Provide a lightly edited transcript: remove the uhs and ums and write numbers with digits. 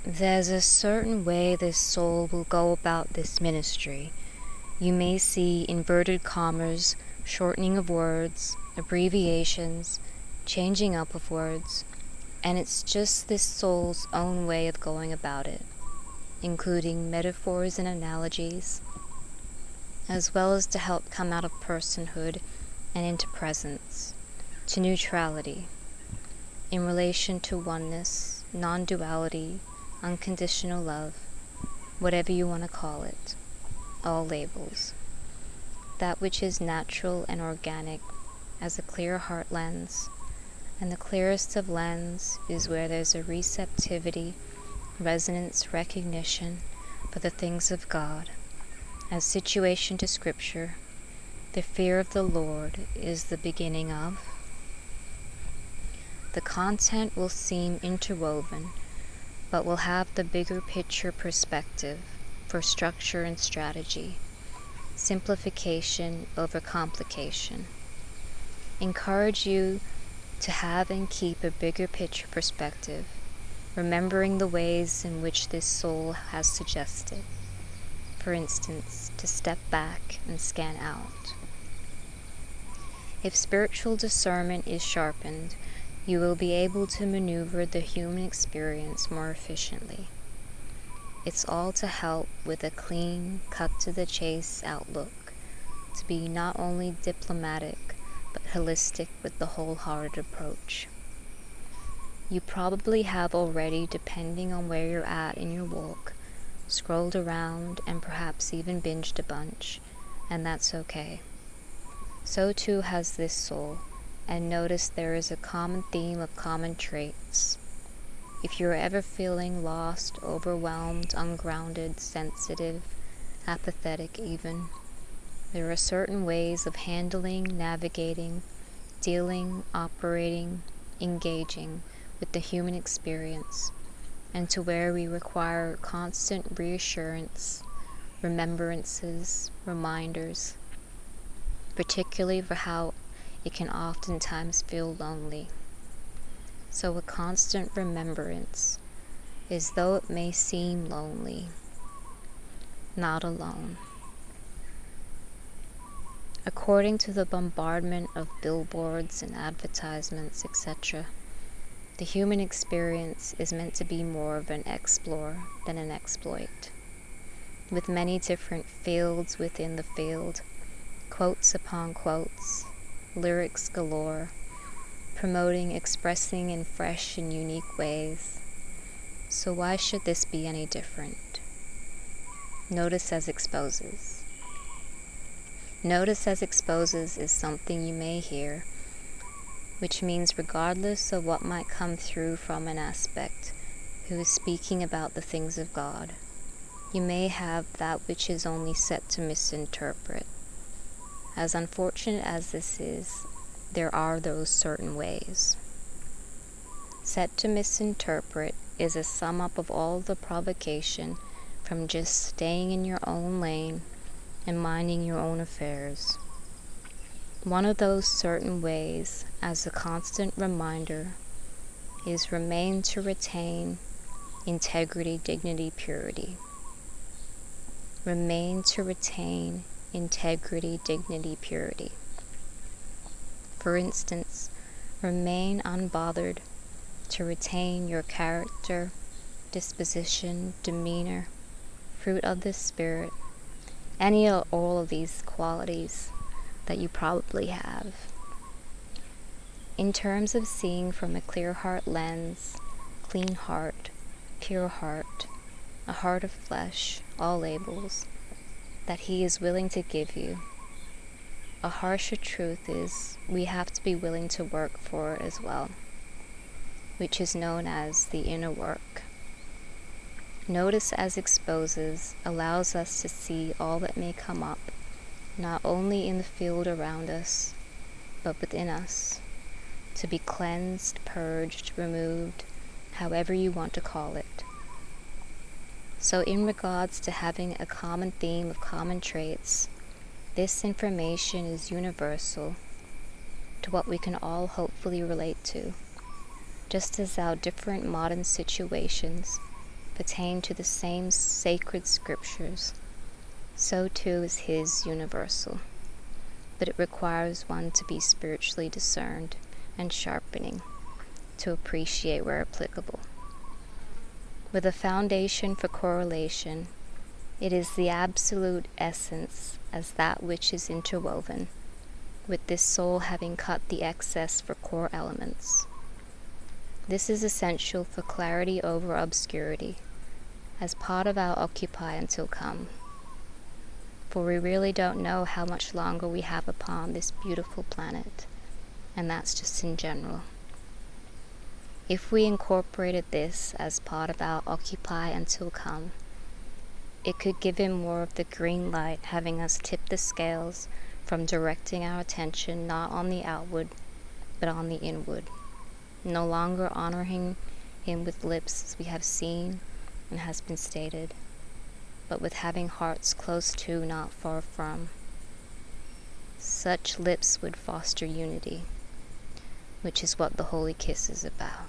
There's a certain way this soul will go about this ministry. You may see inverted commas, shortening of words, abbreviations, changing up of words, and it's just this soul's own way of going about it, including metaphors and analogies, as well as to help come out of personhood and into presence, to neutrality, in relation to oneness, non-duality, unconditional love, whatever you want to call it, all labels. That which is natural and organic as a clear heart lens, and the clearest of lens is where there's a receptivity, resonance, recognition for the things of God. As situation to Scripture, the fear of the Lord is the beginning of. The content will seem interwoven, but will have the bigger picture perspective for structure and strategy, simplification over complication. Encourage you to have and keep a bigger picture perspective, remembering the ways in which this soul has suggested. For instance, to step back and scan out. If spiritual discernment is sharpened, you will be able to maneuver the human experience more efficiently. It's all to help with a clean, cut-to-the-chase outlook, to be not only diplomatic, but holistic with the wholehearted approach. You probably have already, depending on where you're at in your walk, scrolled around and perhaps even binged a bunch, and that's okay. So too has this soul, and notice there is a common theme of common traits. If you're ever feeling lost, overwhelmed, ungrounded, sensitive, apathetic even, there are certain ways of handling, navigating, dealing, operating, engaging with the human experience, and to where we require constant reassurance, remembrances, reminders, particularly for how it can oftentimes feel lonely. So a constant remembrance is, though it may seem lonely, not alone. According to the bombardment of billboards and advertisements, etc., the human experience is meant to be more of an explore than an exploit, with many different fields within the field, quotes upon quotes, lyrics galore, promoting expressing in fresh and unique ways. So why should this be any different? Notice as exposes. Notice as exposes is something you may hear, which means regardless of what might come through from an aspect who is speaking about the things of God, you may have that which is only set to misinterpret. As unfortunate as this is, there are those certain ways. Set to misinterpret is a sum up of all the provocation from just staying in your own lane and minding your own affairs. One of those certain ways, as a constant reminder, is remain to retain integrity, dignity, purity. Remain to retain integrity, dignity, purity. For instance, remain unbothered to retain your character, disposition, demeanor, fruit of the Spirit, any or all of these qualities that you probably have. In terms of seeing from a clear heart lens, clean heart, pure heart, a heart of flesh, all labels, that He is willing to give you. A harsher truth is we have to be willing to work for it as well, which is known as the inner work. Notice as exposes allows us to see all that may come up, not only in the field around us, but within us, to be cleansed, purged, removed, however you want to call it. So in regards to having a common theme of common traits, this information is universal to what we can all hopefully relate to, just as our different modern situations pertain to the same sacred scriptures, so too is his universal, but it requires one to be spiritually discerned and sharpening to appreciate where applicable. With a foundation for correlation, it is the absolute essence as that which is interwoven, with this soul having cut the excess for core elements. This is essential for clarity over obscurity, as part of our occupy until come. For we really don't know how much longer we have upon this beautiful planet, and that's just in general. If we incorporated this as part of our occupy until come, it could give him more of the green light, having us tip the scales from directing our attention not on the outward, but on the inward, no longer honoring him with lips as we have seen and has been stated, but with having hearts close to, not far from. Such lips would foster unity, which is what the Holy Kiss is about.